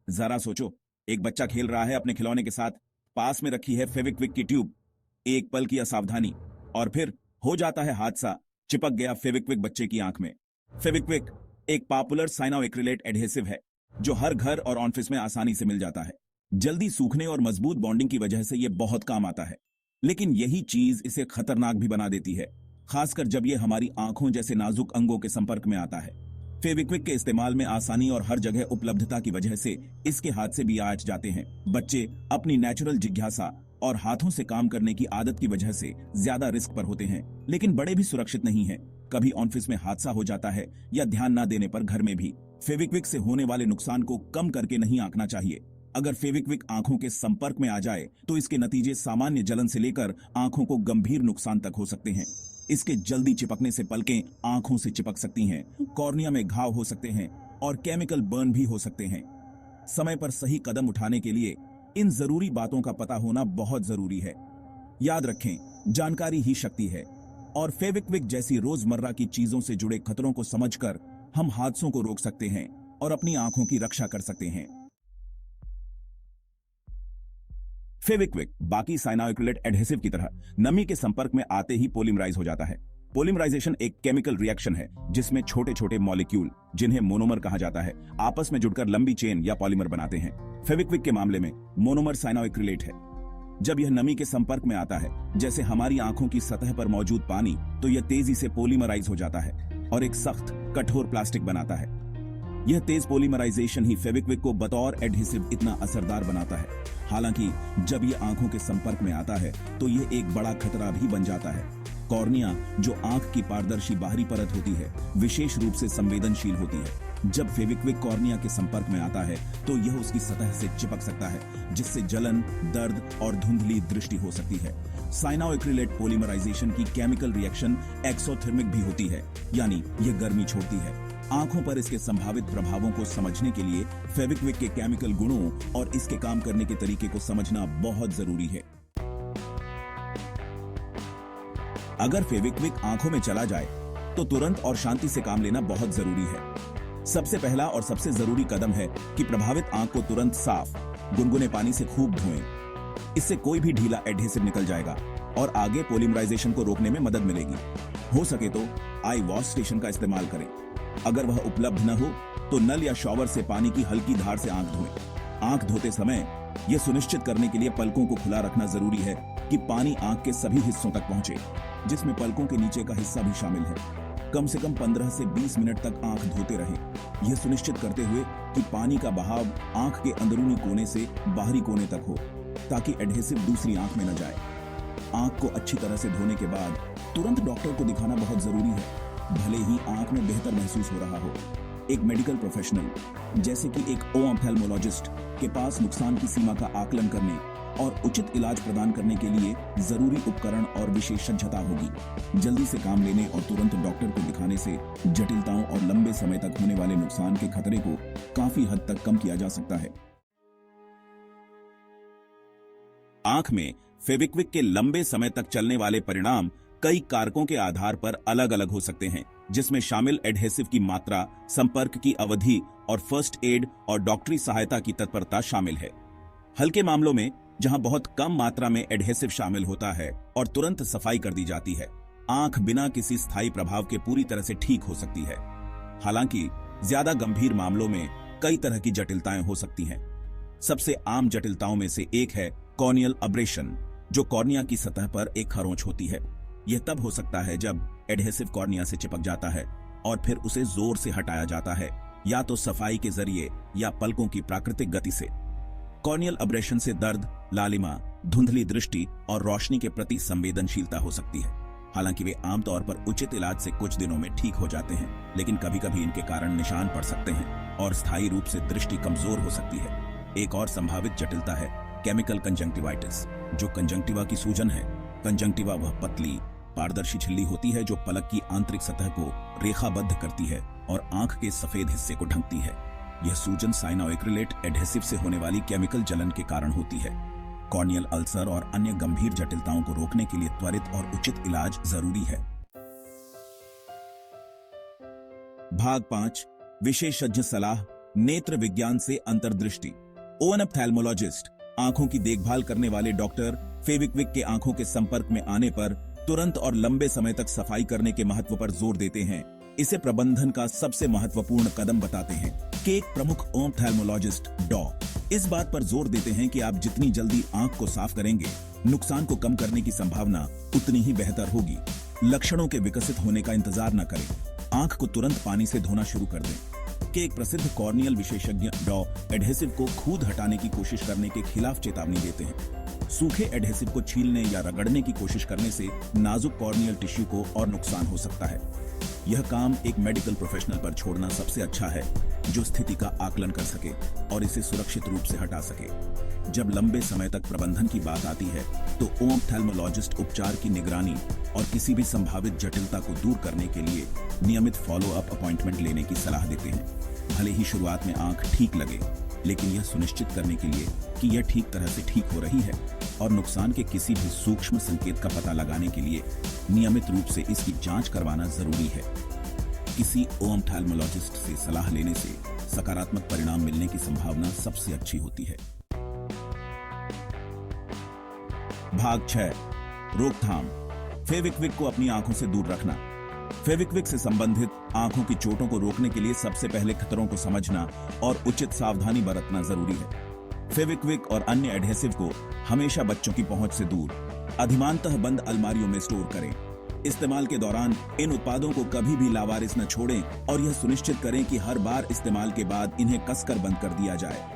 जरा सोचो, एक बच्चा खेल रहा है अपने खिलौने के साथ, पास में रखी है फेविक्विक की ट्यूब। एक पल की असावधानी और फिर हो जाता है हादसा, चिपक गया फेविक्विक बच्चे की आंख में। फेविक्विक एक पॉपुलर साइनोएक्रिलेट एडहेसिव है जो हर घर और ऑफिस में आसानी से मिल जाता है। जल्दी सूखने और मजबूत बॉन्डिंग की वजह से यह बहुत काम आता है, लेकिन यही चीज इसे खतरनाक भी बना देती है, खासकर जब यह हमारी आंखों जैसे नाजुक अंगों के संपर्क में आता है। फेविक्विक के इस्तेमाल में आसानी और हर जगह उपलब्धता की वजह से इसके हाथ से भी आज जाते हैं। बच्चे अपनी नेचुरल जिज्ञासा और हाथों से काम करने की आदत की वजह से ज्यादा रिस्क पर होते हैं, लेकिन बड़े भी सुरक्षित नहीं हैं। कभी ऑफिस में हादसा हो जाता है या ध्यान न देने पर घर में भी। फेविक्विक से होने वाले नुकसान को कम करके नहीं आंकना चाहिए। अगर फेविक्विक आंखों के संपर्क में आ जाए तो इसके नतीजे सामान्य जलन से लेकर आंखों को गंभीर नुकसान तक हो सकते हैं। इसके जल्दी चिपकने से पलकें आंखों से चिपक सकती हैं, कॉर्निया में घाव हो सकते हैं और केमिकल बर्न भी हो सकते हैं। समय पर सही कदम उठाने के लिए इन जरूरी बातों का पता होना बहुत जरूरी है। याद रखें, जानकारी ही शक्ति है और फेविक्विक जैसी रोजमर्रा की चीजों से जुड़े खतरों को समझकर हम हादसों को रोक सकते हैं और अपनी आंखों की रक्षा कर सकते हैं। फेविक्विक बाकी साइनोएक्रिलेट एडहेसिव की तरह नमी के संपर्क में आते ही पॉलीमराइज हो जाता है। पॉलीमराइजेशन एक केमिकल रिएक्शन है जिसमें छोटे छोटे मॉलिक्यूल, जिन्हें मोनोमर कहा जाता है, आपस में जुड़कर लंबी चेन या पॉलीमर बनाते हैं। फेविक्विक के मामले में मोनोमर साइनोएक्रिलेट है। जब यह नमी के संपर्क में आता है, जैसे हमारी आंखों की सतह पर मौजूद पानी, तो यह तेजी से पॉलीमराइज हो जाता है और एक सख्त कठोर प्लास्टिक बनाता है। यह तेज पॉलीमराइजेशन ही फेविक्विक को बतौर एडहेसिव इतना असरदार बनाता है। हालांकि जब यह आंखों के संपर्क में आता है तो यह एक बड़ा खतरा भी बन जाता है। कॉर्निया, जो आंख की पारदर्शी बाहरी परत होती है, विशेष रूप से संवेदनशील होती है। जब फेविक्विक कॉर्निया के संपर्क में आता है तो यह उसकी सतह से चिपक सकता है, जिससे जलन, दर्द और धुंधली दृष्टि हो सकती है। साइनोएक्रिलेट पॉलीमराइजेशन की केमिकल रिएक्शन एक्सोथर्मिक भी होती है, यानी यह गर्मी छोड़ती है। आंखों पर इसके संभावित प्रभावों को समझने के लिए फेविक्विक के केमिकल गुणों और इसके काम करने के तरीके को समझना बहुत जरूरी है। अगर फेविक्विक आंखों में चला जाए तो तुरंत और शांति से काम लेना बहुत जरूरी है। सबसे पहला और सबसे जरूरी कदम है कि प्रभावित आंख को तुरंत साफ, गुनगुने पानी से खूब धोएं। इससे कोई भी ढीला एडहेसिव निकल जाएगा और आगे पॉलीमराइजेशन को रोकने में मदद मिलेगी। हो सके तो आई वॉश स्टेशन का इस्तेमाल करें। अगर वह उपलब्ध न हो तो नल या शॉवर से पानी की हल्की धार से आंख धोएं। आंख धोते समय यह सुनिश्चित करने के लिए पलकों को खुला रखना जरूरी है कि पानी आंख के सभी हिस्सों तक पहुंचे, जिसमें पलकों के नीचे का हिस्सा भी शामिल है। कम से कम 15 से 20 मिनट तक आंख धोते रहें, यह सुनिश्चित करते हुए कि पानी का बहाव आंख के अंदरूनी कोने से बाहरी कोने तक हो, ताकि एडहेसिव दूसरी आंख में न जाए। आंख को अच्छी तरह से धोने के बाद तुरंत डॉक्टर को दिखाना बहुत जरूरी है, भले ही आंख में बेहतर महसूस हो रहा हो। एक मेडिकल प्रोफेशनल जैसे कि एक ऑप्थेल्मोलॉजिस्ट के पास नुकसान की सीमा का आकलन करने और उचित इलाज प्रदान करने के लिए जरूरी उपकरण और विशेषज्ञता होगी। जल्दी से काम लेने और तुरंत डॉक्टर को दिखाने से जटिलताओं और लंबे समय तक होने वाले नुकसान के खतरे को काफी हद तक कम किया जा सकता है। आंख में फेविक्विक के लंबे समय तक चलने वाले परिणाम कई कारकों के आधार पर अलग अलग हो सकते हैं, जिसमें शामिल एडहेसिव की मात्रा, संपर्क की अवधि और फर्स्ट एड और डॉक्टरी सहायता की तत्परता शामिल है। हल्के मामलों में, जहां बहुत कम मात्रा में एडहेसिव शामिल होता है और तुरंत सफाई कर दी जाती है, आंख बिना किसी स्थायी प्रभाव के पूरी तरह से ठीक हो सकती है। हालांकि ज्यादा गंभीर मामलों में कई तरह की जटिलताएं हो सकती हैं। सबसे आम जटिलताओं में से एक है कॉर्नियल अब्रेशन, जो कॉर्निया की सतह पर एक खरोंच होती है। यह तब हो सकता है जब एडहेसिव कॉर्निया से चिपक जाता है और फिर उसे जोर से हटाया जाता है, या तो सफाई के जरिए या पलकों की प्राकृतिक गति से। कॉर्नियल अब्रेशन से दर्द, लालिमा, धुंधली दृष्टि और रोशनी के प्रति संवेदनशीलता हो सकती है। हालांकि वे आमतौर पर उचित इलाज से कुछ दिनों में ठीक हो जाते हैं, लेकिन कभी कभी इनके कारण निशान पड़ सकते हैं और स्थायी रूप से दृष्टि कमजोर हो सकती है। एक और संभावित जटिलता है केमिकल कंजंक्टिवाइटिस, जो कंजंक्टिवा की सूजन है। कंजंक्टिवा वह पतली पारदर्शी झिल्ली होती है जो पलक की आंतरिक सतह को रेखाबद्ध करती है और आंख के सफेद हिस्से को ढकती है। यह सूजन साइनोएक्रिलेट एडहेसिव से होने वाली केमिकल जलन के कारण होती है। कॉर्नियल अल्सर और अन्य गंभीर जटिलताओं को रोकने के लिए त्वरित और उचित इलाज जरूरी है। भाग 5, विशेषज्ञ सलाह नेत्र विज्ञान से अंतर्दृष्टि। ओनोप्थेल्मोलॉजिस्ट आंखों की देखभाल करने वाले डॉक्टर फेविक्विक के आंखों के संपर्क में आने पर तुरंत और लंबे समय तक सफाई करने के महत्व पर जोर देते हैं। इसे प्रबंधन का सबसे महत्वपूर्ण कदम बताते हैं कि एक प्रमुख ओनोप्थेल्मोलॉजिस्ट डॉ इस बात पर जोर देते हैं कि आप जितनी जल्दी आंख को साफ करेंगे, नुकसान को कम करने की संभावना उतनी ही बेहतर होगी। लक्षणों के विकसित होने का इंतजार न करें, आंख को तुरंत पानी से धोना शुरू कर दें। कि एक प्रसिद्ध कॉर्नियल विशेषज्ञ डॉ एडहेसिव को खूद हटाने की कोशिश करने के खिलाफ चेतावनी देते हैं। सूखे एडहेसिव को छीलने या रगड़ने की कोशिश करने से नाजुक कॉर्नियल टिश्यू को और नुकसान हो सकता है। यह काम एक मेडिकल प्रोफेशनल पर छोड़ना सबसे अच्छा है, जो स्थिति का आकलन कर सके और इसे सुरक्षित रूप से हटा सके। जब लंबे समय तक प्रबंधन की बात आती है तो ओनोप्थेल्मोलॉजिस्ट उपचार की निगरानी और किसी भी संभावित जटिलता को दूर करने के लिए नियमित फॉलो अप अपॉइंटमेंट लेने की सलाह देते हैं। भले ही शुरुआत में आंख ठीक लगे, लेकिन यह सुनिश्चित करने के लिए कि यह ठीक तरह से ठीक हो रही है और नुकसान के किसी भी सूक्ष्म संकेत का पता लगाने के लिए नियमित रूप से इसकी जांच करवाना जरूरी है। किसी ओनोप्थेल्मोलॉजिस्ट से सलाह लेने से सकारात्मक परिणाम मिलने की संभावना सबसे अच्छी होती है। भाग 6, रोकथाम। फेविक्विक को अपनी आंखों से दूर रखना। फेविक्विक से संबंधित आंखों की चोटों को रोकने के लिए सबसे पहले खतरों को समझना और उचित सावधानी बरतना जरूरी है। फेविक्विक और अन्य एडहेसिव को हमेशा बच्चों की पहुंच से दूर, अधिमानतः बंद अलमारियों में स्टोर करें। इस्तेमाल के दौरान इन उत्पादों को कभी भी लावारिस न छोड़ें और यह सुनिश्चित करें कि हर बार इस्तेमाल के बाद इन्हें कसकर बंद कर दिया जाए।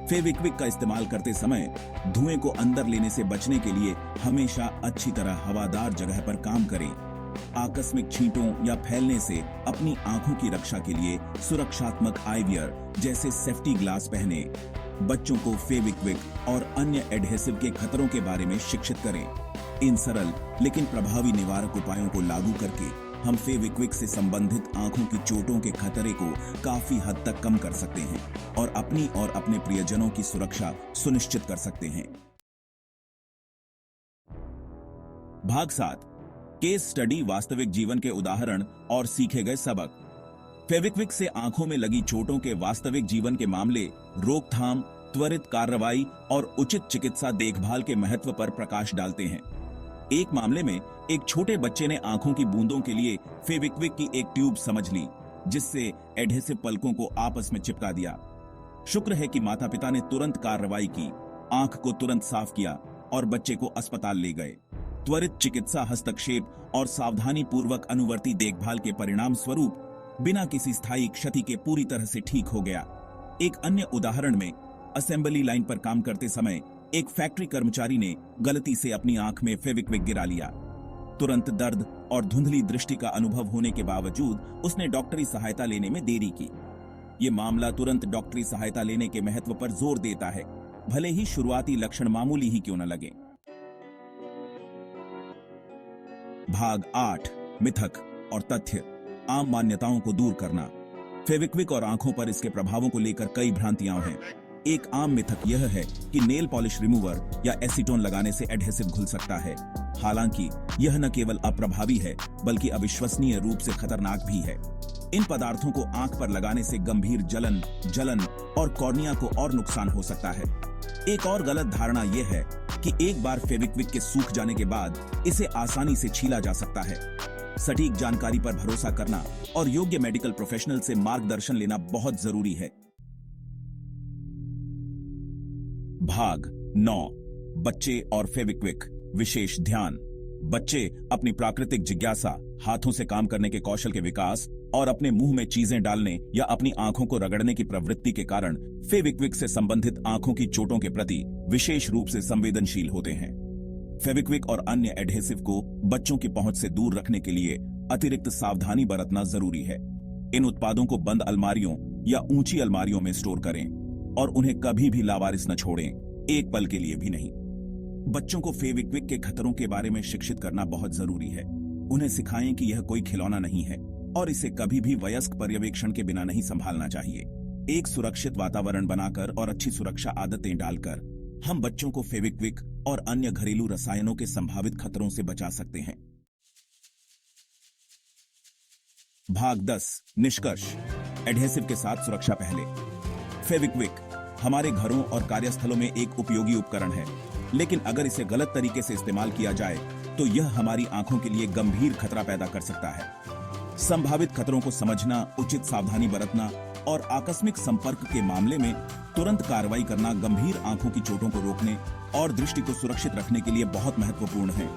फेविक्विक का इस्तेमाल करते समय धुएं को अंदर लेने से बचने के लिए हमेशा अच्छी तरह हवादार जगह पर काम करें। आकस्मिक छींटों या फैलने से अपनी आंखों की रक्षा के लिए सुरक्षात्मक आईवियर जैसे सेफ्टी ग्लास पहने। बच्चों को फेविक्विक और अन्य एडहेसिव के खतरों के बारे में शिक्षित करें। इन सरल लेकिन प्रभावी निवारक उपायों को लागू करके हम फेविक्विक से संबंधित आंखों की चोटों के खतरे को काफी हद तक कम कर सकते हैं और अपनी और अपने प्रियजनों की सुरक्षा सुनिश्चित कर सकते हैं। भाग 7, केस स्टडी, वास्तविक जीवन के उदाहरण और सीखे गए सबक। फेविक्विक से आंखों में लगी चोटों के वास्तविक जीवन के मामले, रोकथाम, त्वरित कार्रवाई और उचित चिकित्सा देखभाल के महत्व पर प्रकाश डालते हैं। एक मामले में एक छोटे बच्चे ने आंखों की बूंदों के लिए फेविक्विक की एक ट्यूब समझ ली, जिससे एडहेसिव पलकों को आपस में चिपका दिया। शुक्र है कि माता पिता ने तुरंत कार्रवाई की, आंख को तुरंत साफ किया और बच्चे को अस्पताल ले गए। त्वरित चिकित्सा हस्तक्षेप और सावधानी पूर्वक अनुवर्ती देखभाल के परिणाम स्वरूप बिना किसी स्थायी क्षति के पूरी तरह से ठीक हो गया। एक अन्य उदाहरण में असेंबली लाइन पर काम करते समय एक फैक्ट्री कर्मचारी ने गलती से अपनी आंख में फेविक्विक गिरा लिया। तुरंत दर्द और धुंधली दृष्टि का अनुभव होने के बावजूद उसने डॉक्टरी सहायता लेने में देरी की। ये मामला तुरंत डॉक्टरी सहायता लेने के महत्व पर जोर देता है, भले ही शुरुआती लक्षण मामूली ही क्यों न लगे। भाग 8, मिथक और तथ्य, आम मान्यताओं को दूर करना। फेविक्विक और आंखों पर इसके प्रभावों को लेकर कई भ्रांतियां हैं। एक आम मिथक यह है कि नेल पॉलिश रिमूवर या एसीटोन लगाने से एडहेसिव घुल सकता है। हालांकि यह न केवल अप्रभावी है, बल्कि अविश्वसनीय रूप से खतरनाक भी है। इन पदार्थों को आंख पर लगाने से गंभीर जलन और कॉर्निया को और नुकसान हो सकता है। एक और गलत धारणा यह है कि एक बार फेविक्विक के सूख जाने के बाद इसे आसानी से छीला जा सकता है। सटीक जानकारी पर भरोसा करना और योग्य मेडिकल प्रोफेशनल से मार्गदर्शन लेना बहुत जरूरी है। भाग 9, बच्चे और फेविक्विक, विशेष ध्यान। बच्चे अपनी प्राकृतिक जिज्ञासा, हाथों से काम करने के कौशल के विकास और अपने मुंह में चीजें डालने या अपनी आंखों को रगड़ने की प्रवृत्ति के कारण फेविक्विक से संबंधित आंखों की चोटों के प्रति विशेष रूप से संवेदनशील होते हैं। फेविक्विक और अन्य एडहेसिव को बच्चों की पहुंच से दूर रखने के लिए अतिरिक्त सावधानी बरतना जरूरी है। इन उत्पादों को बंद अलमारियों या ऊंची अलमारियों में स्टोर करें और उन्हें कभी भी लावारिस न छोड़ें, एक पल के लिए भी नहीं। बच्चों को फेविक्विक के खतरों के बारे में शिक्षित करना बहुत जरूरी है। उन्हें सिखाएं कि यह कोई खिलौना नहीं है और इसे कभी भी वयस्क पर्यवेक्षण के बिना नहीं संभालना चाहिए। एक सुरक्षित वातावरण बनाकर और अच्छी सुरक्षा आदतें डालकर हम बच्चों को फेविक्विक और अन्य घरेलू रसायनों के संभावित खतरों से बचा सकते हैं। भाग 10, निष्कर्ष। एडहेसिव के साथ सुरक्षा पहले। फेविक्विक हमारे घरों और कार्यस्थलों में एक उपयोगी उपकरण है, लेकिन अगर इसे गलत तरीके से इस्तेमाल किया जाए तो यह हमारी आंखों के लिए गंभीर खतरा पैदा कर सकता है। संभावित खतरों को समझना, उचित सावधानी बरतना और आकस्मिक संपर्क के मामले में तुरंत कार्रवाई करना गंभीर आंखों की चोटों को रोकने और दृष्टि को सुरक्षित रखने के लिए बहुत महत्वपूर्ण है।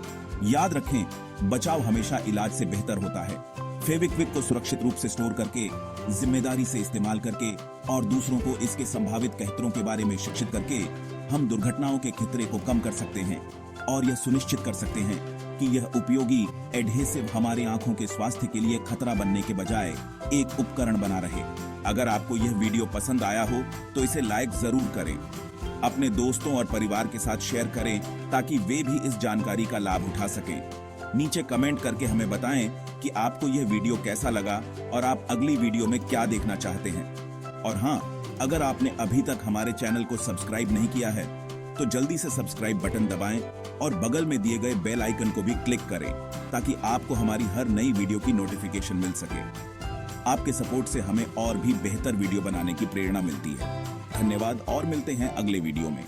याद रखें, बचाव हमेशा इलाज से बेहतर होता है। फेविक्विक को सुरक्षित रूप से स्टोर करके, जिम्मेदारी से इस्तेमाल करके और दूसरों को इसके संभावित कहतरों के बारे में शिक्षित करके हम दुर्घटनाओं के खतरे को कम कर सकते हैं और यह सुनिश्चित कर सकते हैं कि यह उपयोगी एडहेसिव हमारे आंखों के स्वास्थ्य के लिए खतरा बनने के बजाय एक उपकरण बना रहे। अगर आपको यह वीडियो पसंद आया हो तो इसे लाइक जरूर करें, अपने दोस्तों और परिवार के साथ शेयर करें ताकि वे भी इस जानकारी का लाभ उठा सकें। नीचे कमेंट करके हमें बताएं कि आपको यह वीडियो कैसा लगा और आप अगली वीडियो में क्या देखना चाहते हैं। और हाँ, अगर आपने अभी तक हमारे चैनल को सब्सक्राइब नहीं किया है तो जल्दी से सब्सक्राइब बटन दबाएं और बगल में दिए गए बेल आइकन को भी क्लिक करें ताकि आपको हमारी हर नई वीडियो की नोटिफिकेशन मिल सके। आपके सपोर्ट से हमें और भी बेहतर वीडियो बनाने की प्रेरणा मिलती है। धन्यवाद और मिलते हैं अगले वीडियो में।